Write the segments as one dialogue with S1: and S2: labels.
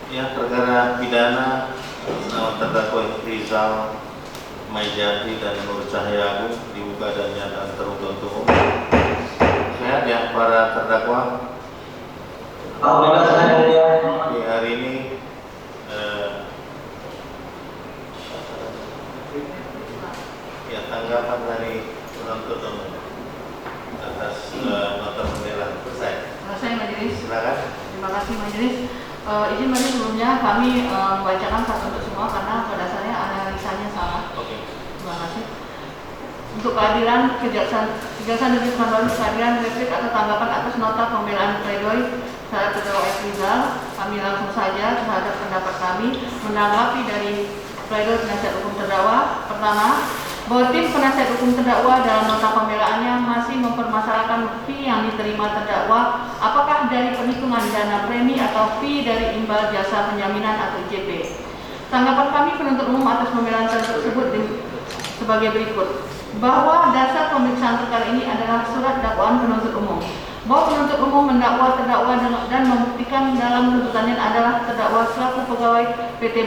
S1: yang perkara pidana terdakwa Rizal Maijati dan Nur Cahyagung dibuka dan nyata terbuka untuk umum. Sehat ya para terdakwa. Di hari ini ya tanggapan dari penuntut umum atas nota pembelaan selesai.
S2: Selesai majelis.
S1: Silakan.
S2: Terima kasih majelis. Izin majelis sebelumnya kami membacakan satu untuk semua karena pada dasarnya analisanya salah.
S1: Oke.
S2: Terima kasih. Untuk keadilan Kejaksaan Negeri Pekanbaru, keadilan replik atau tanggapan atas nota pembelaan pledoi terhadap terdakwa F. Rizal, kami langsung saja terhadap pendapat kami menanggapi dari pledoi penasihat hukum terdakwa. Pertama, bahwa tim penasihat hukum terdakwa dalam nota pembelaannya masih mempermasalahkan fee yang diterima terdakwa apakah dari perhitungan dana premi atau fee dari imbal jasa penjaminan atau IJP. Tanggapan kami penuntut umum atas pembelaan tersebut sebagai berikut. Bahwa dasar pemeriksaan perkara ini adalah surat dakwaan penuntut umum. Bahwa penuntut umum mendakwa terdakwa dan membuktikan dalam tuntutannya adalah terdakwa selaku pegawai PT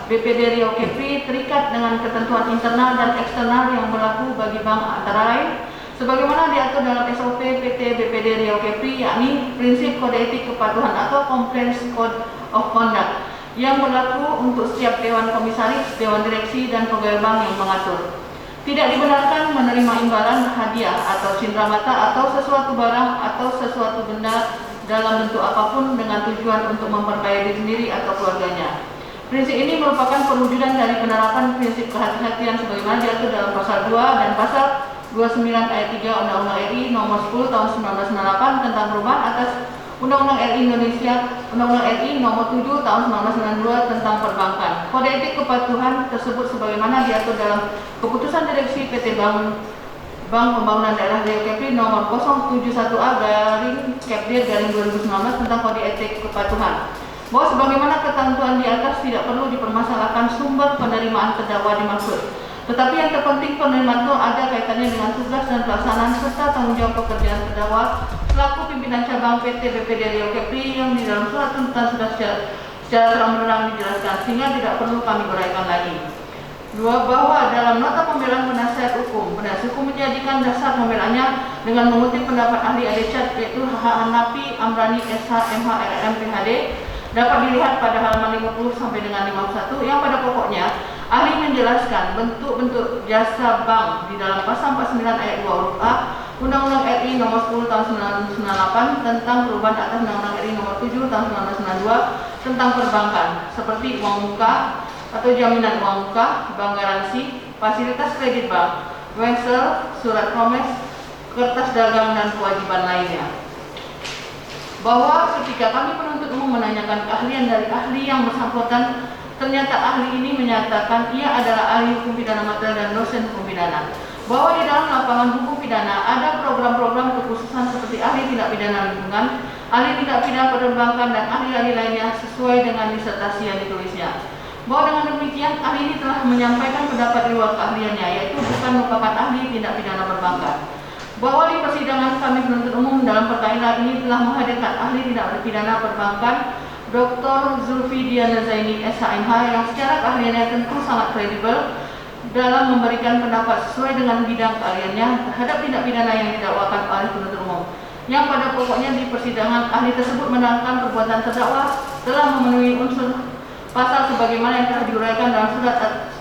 S2: BPD Riau Kepri terikat dengan ketentuan internal dan eksternal yang berlaku bagi bank antara lain sebagaimana diatur dalam SOP PT BPD Riau Kepri, yakni prinsip kode etik kepatuhan atau Compliance Code of Conduct yang berlaku untuk setiap dewan komisaris, dewan direksi, dan pegawai bank yang mengatur. Tidak dibenarkan menerima imbalan, hadiah, atau cindramata atau sesuatu barang atau sesuatu benda dalam bentuk apapun dengan tujuan untuk memperkaya diri sendiri atau keluarganya. Prinsip ini merupakan perwujudan dari penerapan prinsip kehati-hatian sebagaimana diatur dalam pasal 2 dan pasal 29 ayat 3 Undang-Undang RI nomor 10 tahun 1998 tentang perubahan atas Undang-Undang RI Indonesia, Undang-Undang RI nomor 7 tahun 1992 tentang perbankan. Kode etik kepatuhan tersebut sebagaimana diatur dalam keputusan direksi PT Bank Pembangunan Daerah Riau Kepri nomor 071A/Kepdir/2019 tentang kode etik kepatuhan. Bahwa sebagaimana ketentuan di atas tidak perlu dipermasalahkan sumber penerimaan terdakwa dimaksud. Tetapi yang terpenting penerimaan itu ada kaitannya dengan tugas dan pelaksanaan serta tanggung jawab pekerjaan terdakwa selaku pimpinan cabang PT BPD Riau Kepri yang di dalam surat tuntutan sudah secara terang-benderang dijelaskan sehingga tidak perlu kami uraikan lagi. 2. Bahwa dalam nota pembelaan penasihat hukum menjadikan dasar pembelaannya dengan mengutip pendapat ahli ADCAT yaitu Hanafi Amrani SH MH LLM PhD dapat dilihat pada halaman 50 sampai dengan 51 yang pada pokoknya ahli menjelaskan bentuk-bentuk jasa bank di dalam pasal 49 ayat 2 huruf A Undang-Undang RI nomor 10 tahun 1998 tentang perubahan atas Undang-Undang RI nomor 7 tahun 1992 tentang perbankan seperti uang muka atau jaminan uang muka, bank garansi, fasilitas kredit bank, wesel, surat promes, kertas dagang dan kewajiban lainnya. Bahwa ketika kami penuntut umum menanyakan keahlian dari ahli yang bersangkutan, ternyata ahli ini menyatakan ia adalah ahli hukum pidana material dan dosen hukum pidana. Bahwa di dalam lapangan hukum pidana ada program-program kekhususan seperti ahli tindak pidana lingkungan, ahli tindak pidana perbankan dan ahli-ahli lainnya sesuai dengan disertasi yang ditulisnya. Bahwa dengan demikian ahli ini telah menyampaikan pendapat di luar keahliannya yaitu bukan merupakan ahli tindak pidana perbankan. Bahwa di persidangan kami penuntut umum dalam perkara ini telah menghadirkan ahli tindak pidana perbankan Dr. Zulfi Diana Zaini SHMH yang secara keahliannya tentu sangat kredibel dalam memberikan pendapat sesuai dengan bidang keahliannya terhadap tindak pidana yang didakwakan oleh penuntut umum. Yang pada pokoknya di persidangan ahli tersut menerangkan perbuatan terdakwa telah memenuhi unsur pasal sebagaimana yang telah diuraikan dalam surat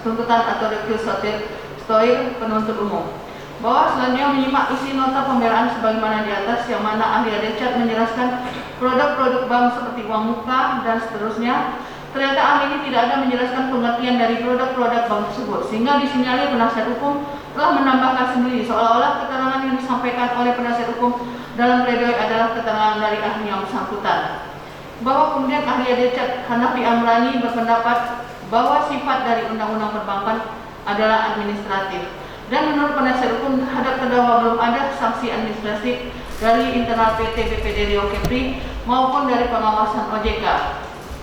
S2: tuntutan atau requisitoire penuntut umum. Bahwa selanjutnya menyimak isi nota pembelaan sebagaimana di atas yang mana ahli ADCAT menjelaskan produk-produk bank seperti uang muka dan seterusnya. Ternyata ahli ini tidak ada menjelaskan pengertian dari produk-produk bank tersebut sehingga disinyalir penasihat hukum telah menambahkan sendiri seolah-olah keterangan yang disampaikan oleh penasihat hukum dalam pledoi adalah keterangan dari ahli yang bersangkutan. Bahwa kemudian ahli ADCAT Hanafi Amrani berpendapat bahwa sifat dari undang-undang perbankan adalah administratif. Dan menurut penasihat hukum terhadap terdakwa belum ada sanksi administratif dari internal PT BPD Riau Kepri maupun dari pengawasan OJK.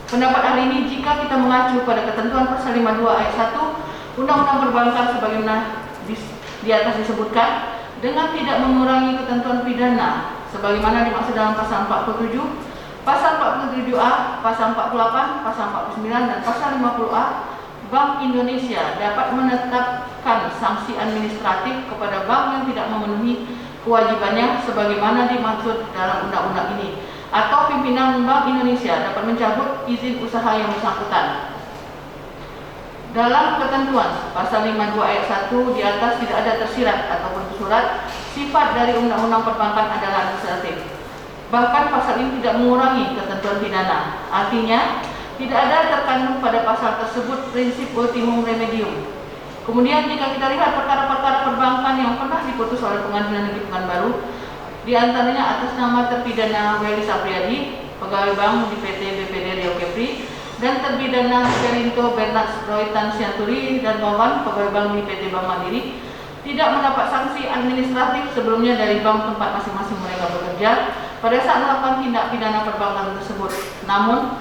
S2: Pendapat ahli ini jika kita mengacu pada ketentuan pasal 52 ayat 1 Undang-Undang Perbankan sebagaimana di atas disebutkan dengan tidak mengurangi ketentuan pidana sebagaimana dimaksud dalam pasal 47 Pasal 47A, Pasal 48, Pasal 49, dan Pasal 50A, Bank Indonesia dapat menetapkan sanksi administratif kepada bank yang tidak memenuhi kewajibannya sebagaimana dimaksud dalam undang-undang ini, atau pimpinan Bank Indonesia dapat mencabut izin usaha yang bersangkutan. Dalam ketentuan Pasal 52 ayat 1 di atas tidak ada tersirat ataupun tersurat sifat dari Undang-Undang Perbankan adalah administratif. Bahkan pasal ini tidak mengurangi ketentuan pidana. Artinya, tidak ada terkandung pada pasal tersebut prinsip ultimum remedium. Kemudian jika kita lihat perkara-perkara perbankan yang pernah diputus oleh Pengadilan Negeri Pekanbaru, di antaranya atas nama terpidana Welly Sapriadi, pegawai bank di PT BPD Riau Kepri, dan terpidana Perinto Bernard Roytan Sianturi dan kawan pegawai bank di PT Bank Mandiri, tidak mendapat sanksi administratif sebelumnya dari bank tempat masing-masing mereka bekerja pada saat melakukan tindak pidana perbankan tersebut. Namun,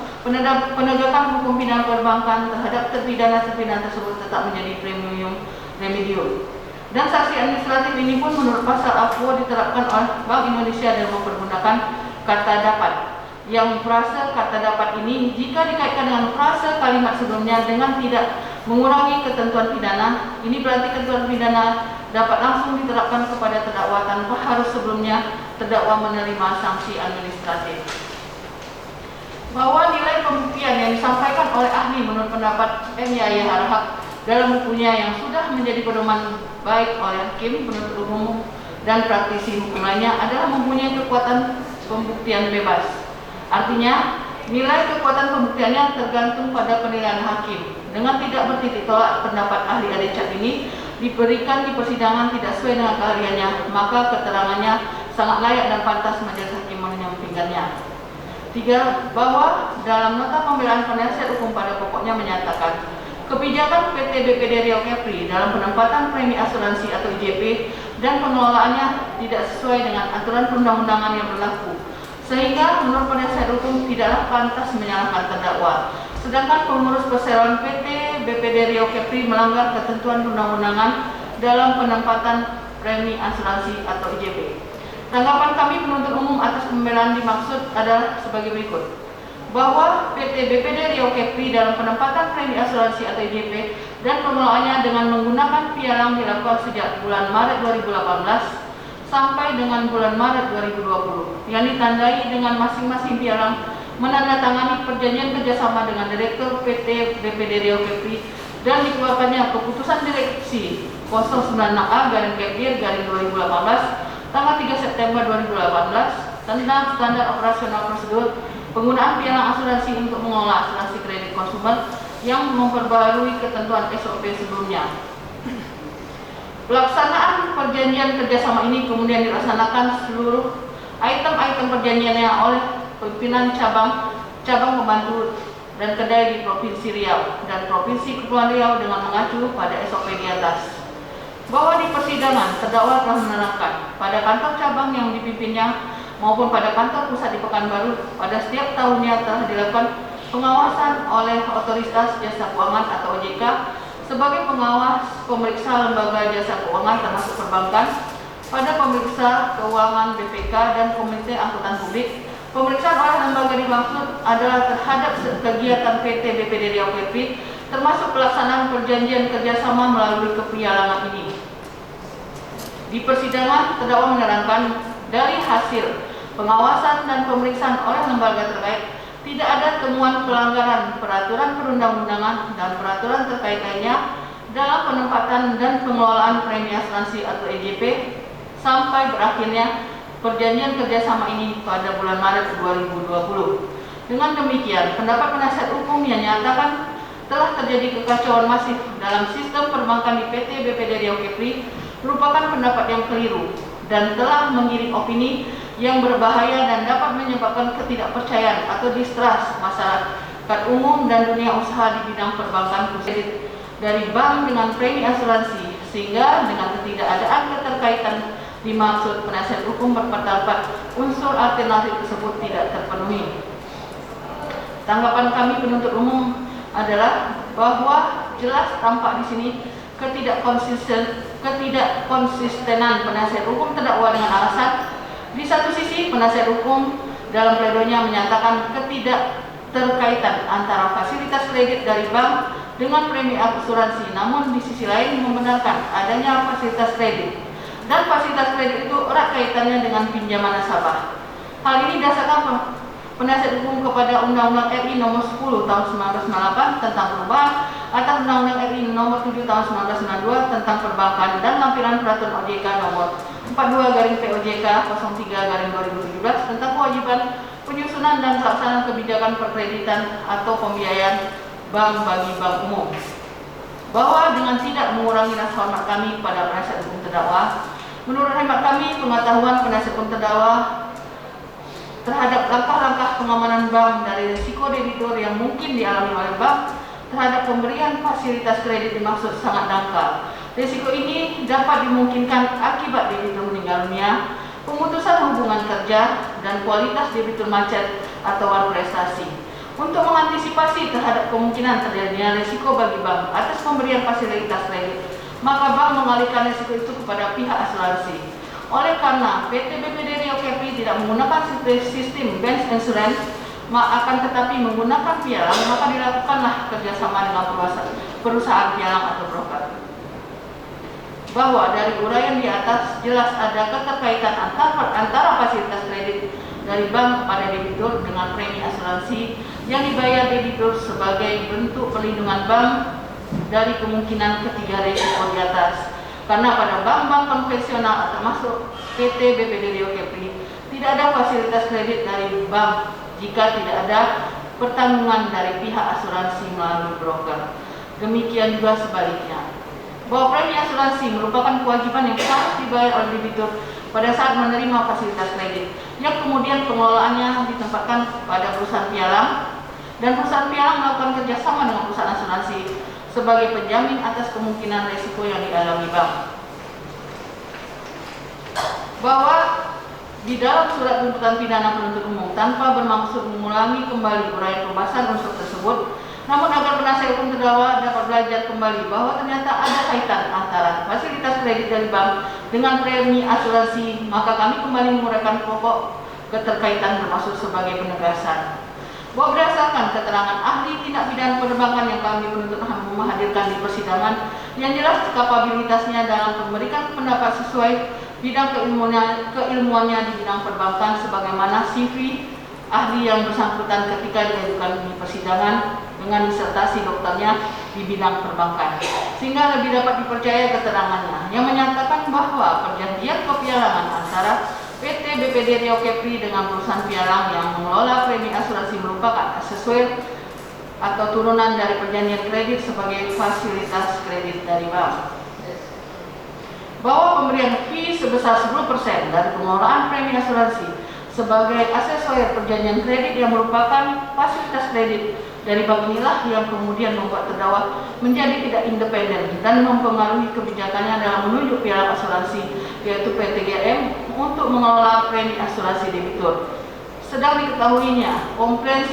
S2: penegakan hukum pidana perbankan terhadap terpidana tersebut tetap menjadi premium remedium. Dan sanksi administratif ini pun menurut pasal AFWO diterapkan oleh Bank Indonesia dan mempergunakan kata dapat. Yang frase kata dapat ini jika dikaitkan dengan frase kalimat sebelumnya dengan tidak mengurangi ketentuan pidana, ini berarti ketentuan pidana dapat langsung diterapkan kepada terdakwa tanpa harus sebelumnya terdakwa menerima sanksi administratif. Bahwa nilai pembuktian yang disampaikan oleh ahli menurut pendapat M. Yahya Harahap dalam bukunya yang sudah menjadi pedoman baik oleh hakim, penuntut umum, dan praktisi hukum lainnya adalah mempunyai kekuatan pembuktian bebas. Artinya, nilai kekuatan pembuktiannya tergantung pada penilaian hakim. Dengan tidak bertitik tolak pendapat ahli Adecap ini diberikan di persidangan tidak sesuai dengan keahliannya, maka keterangannya sangat layak dan pantas majelis hakim menyampingkannya. 3. Bahwa dalam nota pembelaan penasihat hukum pada pokoknya menyatakan kebijakan PT BPD Riau Kepri dalam penempatan premi asuransi atau IJP dan pengelolaannya tidak sesuai dengan aturan perundang-undangan yang berlaku, sehingga menurut penasihat hukum tidaklah pantas menyalahkan terdakwa. Sedangkan pengurus perseroan PT BPD Riau Kepri melanggar ketentuan perundang-undangan dalam penempatan premi asuransi atau IJP. Tanggapan kami penuntut umum atas pembelaan dimaksud adalah sebagai berikut. Bahwa PT BPD Riau Kepri dalam penempatan premi asuransi atau IJP dan pengelolaannya dengan menggunakan pialang dilakukan sejak bulan Maret 2018 sampai dengan bulan Maret 2020, yang ditandai dengan masing-masing pialang menandatangani perjanjian kerjasama dengan Direktur PT BPD Riau Kepri dan dikeluarkannya keputusan direksi 096A/Kepri/2018 tanggal 3 September 2018 tentang standar operasional prosedur penggunaan pialang asuransi untuk mengelola asuransi kredit konsumer yang memperbarui ketentuan SOP sebelumnya. Pelaksanaan perjanjian kerjasama ini kemudian dilaksanakan seluruh item-item perjanjiannya oleh pimpinan cabang pembantu dan kedai di Provinsi Riau dan Provinsi Kepulauan Riau dengan mengacu pada SOP di atas. Bahwa di persidangan terdakwa telah menerangkan pada kantor cabang yang dipimpinnya maupun pada kantor pusat di Pekanbaru pada setiap tahunnya telah dilakukan pengawasan oleh Otoritas Jasa Keuangan atau OJK sebagai pengawas pemeriksa lembaga jasa keuangan termasuk perbankan pada pemeriksa keuangan BPK dan Komite Angkutan Publik. Pemeriksaan oleh lembaga dimaksud adalah terhadap kegiatan PT BPD Riau Kepri termasuk pelaksanaan perjanjian kerjasama melalui kepialangan ini. Di persidangan, terdakwa menerangkan dari hasil pengawasan dan pemeriksaan oleh lembaga terkait tidak ada temuan pelanggaran peraturan perundang-undangan dan peraturan terkait lainnya dalam penempatan dan pengelolaan premi asuransi atau EJP sampai berakhirnya perjanjian kerjasama ini pada bulan Maret 2020. Dengan demikian, pendapat penasihat hukum yang menyatakan telah terjadi kekacauan masif dalam sistem perbankan di PT BPD Riau Kepri merupakan pendapat yang keliru dan telah mengiring opini yang berbahaya dan dapat menyebabkan ketidakpercayaan atau distrust masyarakat umum dan dunia usaha di bidang perbankan khusus dari bank dengan premi asuransi, sehingga dengan ketidakadaan keterkaitan dimaksud penasihat hukum berpendapat unsur alternatif tersebut tidak terpenuhi. Tanggapan kami penuntut umum adalah bahwa jelas tampak di sini ketidakkonsistenan penasihat hukum terdakwa dengan alasan di satu sisi penasihat hukum dalam pledoinya menyatakan ketidakterkaitan antara fasilitas kredit dari bank dengan premi asuransi, namun di sisi lain membenarkan adanya fasilitas kredit dan fasilitas kredit itu erat kaitannya dengan pinjaman nasabah. Hal ini dasarkan penasihat hukum kepada Undang-Undang RI Nomor 10 Tahun 1998 tentang perubahan atas Undang-Undang RI Nomor 7 Tahun 1992 tentang perbankan dan lampiran peraturan OJK Nomor 42/POJK 03/2017 tentang kewajiban penyusunan dan pelaksanaan kebijakan perkreditan atau pembiayaan bank bagi bank umum. Bahwa dengan tidak mengurangi rasa hormat kami pada penasihat hukum terdakwa, menurut hemat kami pengetahuan penasihat hukum terdakwa terhadap langkah-langkah pengamanan bank dari risiko debitur yang mungkin dialami oleh bank terhadap pemberian fasilitas kredit dimaksud sangat dangkal. Risiko ini dapat dimungkinkan akibat debitur meninggal dunia, pemutusan hubungan kerja, dan kualitas debitur macet atau malprestasi. Untuk mengantisipasi terhadap kemungkinan terjadinya risiko bagi bank atas pemberian fasilitas kredit, maka bank mengalihkan risiko itu kepada pihak asuransi. Oleh karena PT BPD Riau Kepri tidak menggunakan sistem bank insurance, akan tetapi menggunakan pialang, maka dilakukanlah kerjasama dengan perusahaan pialang atau broker. Bahwa dari uraian di atas jelas ada keterkaitan antara fasilitas kredit dari bank kepada debitur dengan premi asuransi yang dibayar debitur sebagai bentuk perlindungan bank dari kemungkinan ketiga risiko di atas. Karena pada bank-bank konvensional termasuk PT BPD Riau Kepri tidak ada fasilitas kredit dari bank jika tidak ada pertanggungan dari pihak asuransi melalui broker. Demikian juga sebaliknya. Bahwa premi asuransi merupakan kewajiban yang harus dibayar oleh debitur pada saat menerima fasilitas kredit, yang kemudian pengelolaannya ditempatkan pada perusahaan pialang, dan perusahaan pialang melakukan kerjasama dengan perusahaan asuransi sebagai penjamin atas kemungkinan risiko yang dialami bank. Bahwa di dalam surat tuntutan pidana penuntut umum tanpa bermaksud mengulangi kembali uraian pembahasan unsur tersebut, namun agar penasihat hukum terdakwa dapat belajar kembali bahwa ternyata ada kaitan antara fasilitas kredit dari bank dengan premi asuransi, maka kami kembali menguraikan pokok keterkaitan bermaksud sebagai penegasan. Bahwa berdasarkan keterangan ahli tindak pidana perbankan yang kami penuntut menghadirkan di persidangan, yang jelas kapabilitasnya dalam memberikan pendapat sesuai bidang keilmuannya di bidang perbankan sebagaimana CV ahli yang bersangkutan ketika diajukan di persidangan dengan disertasi dokternya di bidang perbankan, sehingga lebih dapat dipercaya keterangannya yang menyatakan bahwa perjanjian kepialangan antara PT BPD Riau Kepri dengan perusahaan pialang yang mengelola premi asuransi merupakan aksesuar atau turunan dari perjanjian kredit sebagai fasilitas kredit dari bank. Bahwa pemberian fee sebesar 10% dari pengelolaan premi asuransi sebagai aksesoris perjanjian kredit yang merupakan fasilitas kredit dari bank inilah yang kemudian membuat terdakwa menjadi tidak independen dan mempengaruhi kebijakannya dalam menunjuk pialang asuransi, yaitu PT GRM, untuk mengelola premi asuransi debitur. Sedang diketahuinya, Compliance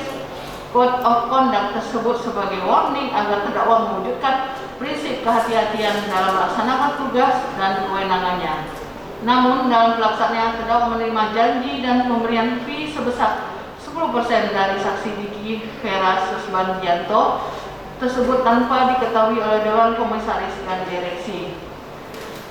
S2: Code of Conduct tersebut sebagai warning agar terdakwa mewujudkan prinsip kehati-hatian dalam melaksanakan tugas dan kewenangannya. Namun dalam pelaksanaannya terdakwa menerima janji dan pemberian fee sebesar 10% dari saksi Diki Vera Susbandianto tersebut tanpa diketahui oleh Dewan Komisaris dan Direksi.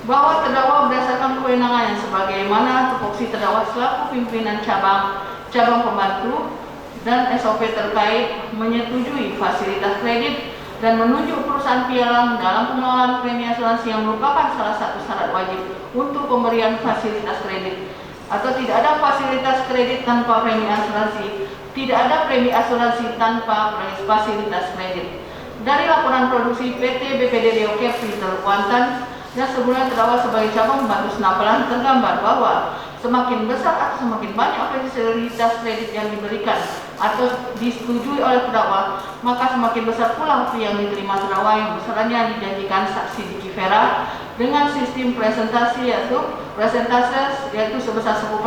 S2: Bahwa terdakwa berdasarkan kewenangannya sebagaimana tupoksi terdakwa selaku pimpinan cabang pembantu dan SOP terkait menyetujui fasilitas kredit dan menunjuk perusahaan pialang dalam pengelolaan premi asuransi yang merupakan salah satu syarat wajib untuk pemberian fasilitas kredit, atau tidak ada fasilitas kredit tanpa premi asuransi, tidak ada premi asuransi tanpa fasilitas kredit. Dari laporan produksi PT BPD Riau Kepri Teluk Kuantan dan sebelumnya terdakwa sebagai cabang pembantu Senapelan tergambar bahwa semakin besar atau semakin banyak fasilitas kredit yang diberikan atau disetujui oleh terdakwa, maka semakin besar pula fee yang diterima terdakwa yang besarannya dijanjikan saksi Diki Vera dengan sistem presentasi yaitu sebesar 10%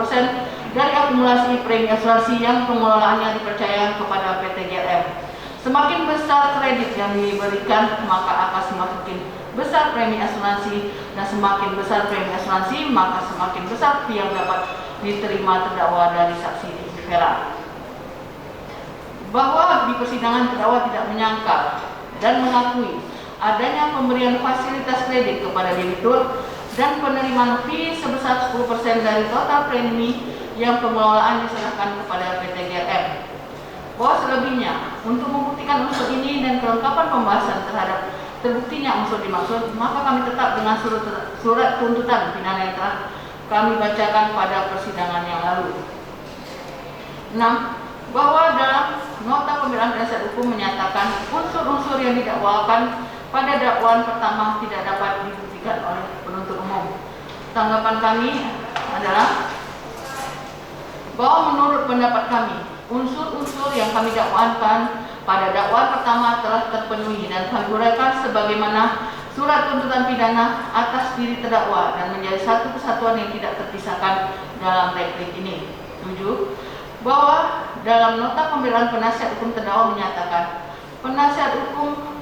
S2: dari akumulasi premi asuransi yang pengelolaannya dipercayakan kepada PT GRM. Semakin besar kredit yang diberikan, maka akan semakin besar premi asuransi, dan semakin besar premi asuransi, maka semakin besar fee yang dapat diterima terdakwa dari saksi Diki Vera. Bahwa di persidangan terdakwa tidak menyangka dan mengakui adanya pemberian fasilitas kredit kepada debitur dan penerimaan fee sebesar 10% dari total premi yang pengelolaan diserahkan kepada PT GRM. Bahwa selebihnya, untuk membuktikan unsur ini dan kelengkapan pembahasan terhadap terbuktinya unsur dimaksud, maka kami tetap dengan surat tuntutan pidana yang telah kami bacakan pada persidangan yang lalu. 6. Bahwa dalam nota pembelaan penasihat hukum menyatakan unsur-unsur yang didakwakan pada dakwaan pertama tidak dapat dibuktikan oleh penuntut umum. Tanggapan kami adalah bahwa menurut pendapat kami, unsur-unsur yang kami dakwakan pada dakwaan pertama telah terpenuhi dan kami uraikan sebagaimana surat tuntutan pidana atas diri terdakwa dan menjadi satu kesatuan yang tidak terpisahkan dalam replik ini. 7. Bahwa dalam nota pembelaan penasihat hukum terdakwa menyatakan penasihat hukum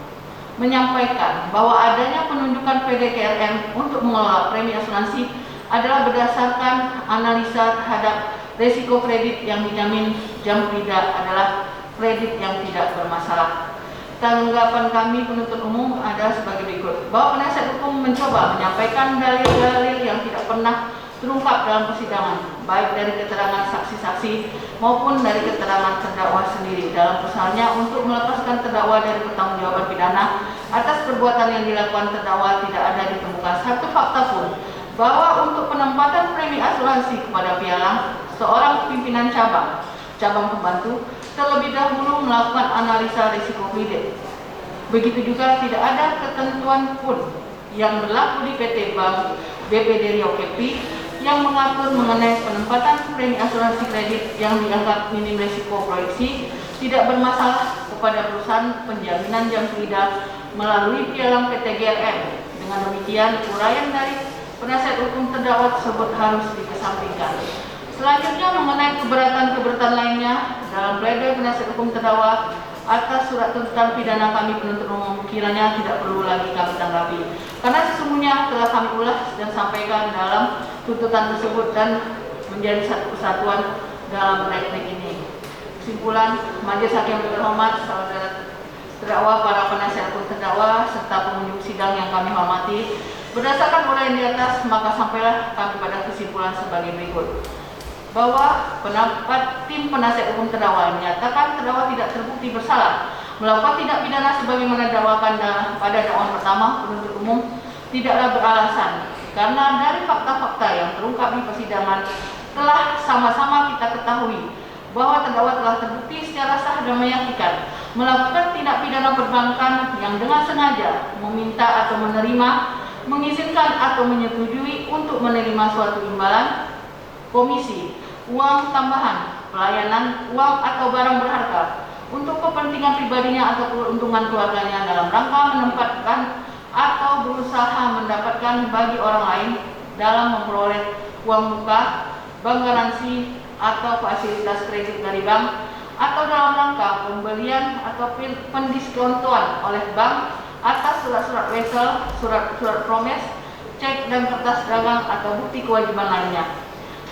S2: menyampaikan bahwa adanya penunjukan PT GRM untuk mengelola premi asuransi adalah berdasarkan analisa terhadap resiko kredit yang dijamin jam tidak adalah kredit yang tidak bermasalah. Tanggapan kami penuntut umum adalah sebagai berikut, bahwa penasihat hukum mencoba menyampaikan dalil-dalil yang tidak pernah terungkap dalam persidangan, baik dari keterangan saksi-saksi maupun dari keterangan terdakwa sendiri dalam usahanya untuk melepaskan terdakwa dari pertanggungjawaban pidana atas perbuatan yang dilakukan terdakwa. Tidak ada ditemukan satu fakta pun bahwa untuk penempatan premi asuransi kepada pialang seorang pimpinan cabang pembantu terlebih dahulu melakukan analisa risiko kredit. Begitu juga tidak ada ketentuan pun yang berlaku di PT Bank BPD Riau Kepri yang mengatur mengenai penempatan premi asuransi kredit yang dianggap minim risiko proyeksi tidak bermasalah kepada perusahaan penjaminan jam tidak melalui pialang PT GRM. Dengan demikian, uraian dari penasihat hukum terdakwa tersebut harus dikesampingkan. Selanjutnya mengenai keberatan-keberatan lainnya dalam pledoi penasihat hukum terdakwa atas surat tuntutan pidana kami penuntut umum kiranya tidak perlu lagi kami tanggapi karena sesungguhnya telah kami ulas dan sampaikan dalam tuntutan tersebut dan menjadi satu kesatuan dalam replik ini. Kesimpulan, majelis hakim terhormat, saudara terdakwa, para penasihat hukum terdakwa serta pengunjung sidang yang kami hormati, berdasarkan uraian di atas maka sampailah kami pada kesimpulan sebagai berikut. Bahwa pendapat tim penasihat hukum terdakwa menyatakan terdakwa tidak terbukti bersalah melakukan tindak pidana sebagaimana didakwakan pada dakwaan pertama. Penuntut umum tidaklah beralasan karena dari fakta-fakta yang terungkap di persidangan telah sama-sama kita ketahui bahwa terdakwa telah terbukti secara sah dan meyakinkan melakukan tindak pidana perbankan yang dengan sengaja meminta atau menerima, mengizinkan atau menyetujui untuk menerima suatu imbalan, komisi, uang tambahan, pelayanan, uang atau barang berharga untuk kepentingan pribadinya atau keuntungan keluarganya dalam rangka menempatkan atau berusaha mendapatkan bagi orang lain dalam memperoleh uang muka, bank garansi atau fasilitas kredit dari bank atau dalam rangka pembelian atau pendiskontoan oleh bank atas surat-surat wesel, surat-surat promes, cek dan kertas dagang atau bukti kewajiban lainnya,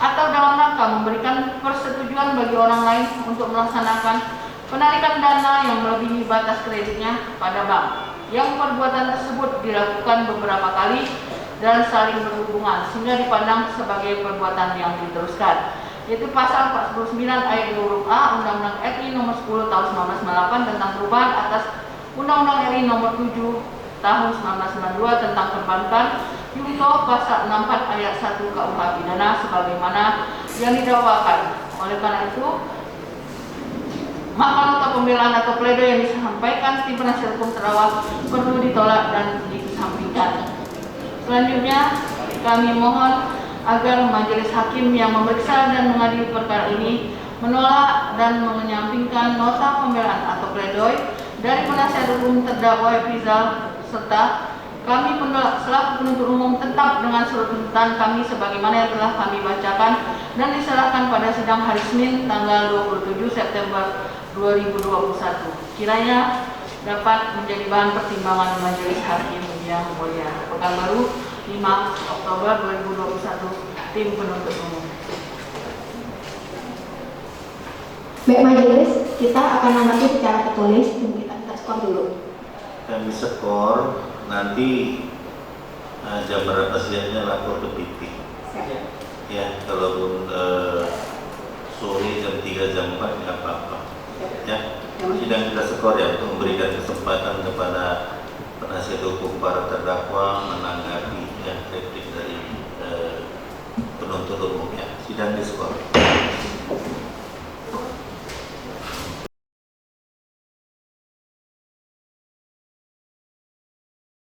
S2: atau dalam rangka memberikan persetujuan bagi orang lain untuk melaksanakan penarikan dana yang melebihi batas kreditnya pada bank, yang perbuatan tersebut dilakukan beberapa kali dan saling berhubungan sehingga dipandang sebagai perbuatan yang diteruskan, yaitu pasal 49 ayat 2 huruf A Undang-Undang RI nomor 10 tahun 1998 tentang perubahan atas Undang-Undang RI nomor 7 tahun 1992 tentang perbankan, junto pasal 64 ayat 1 KUH pidana sebagaimana yang didakwakan. Oleh karena itu, maka nota pembelaan atau pledoi yang disampaikan tim penasihat hukum terdakwa perlu ditolak dan dikesampingkan. Selanjutnya, kami mohon agar majelis hakim yang memeriksa dan mengadili perkara ini menolak dan menyampingkan nota pembelaan atau pledoi dari penasihat hukum terdakwa Rizal, serta kami selaku penuntut umum tetap dengan surat tuntutan kami sebagaimana yang telah kami bacakan dan diserahkan pada sidang hari Senin tanggal 27 September 2021. Kiranya dapat menjadi bahan pertimbangan majelis hakim yang mulia. Pekanbaru 5 Oktober 2021, tim penuntut umum.
S3: Baik majelis, kita akan mengamati secara tertulis dan kita skor dulu.
S1: Kami skor nanti jam berapa siangnya lapor ke PT. Ya, kalaupun sore jam 3 jam 4 nggak apa-apa. Ya, sidang kita skor ya untuk memberikan kesempatan kepada penasihat hukum para terdakwa menanggapi ya replik dari penuntut umum ya. Sidang diskor.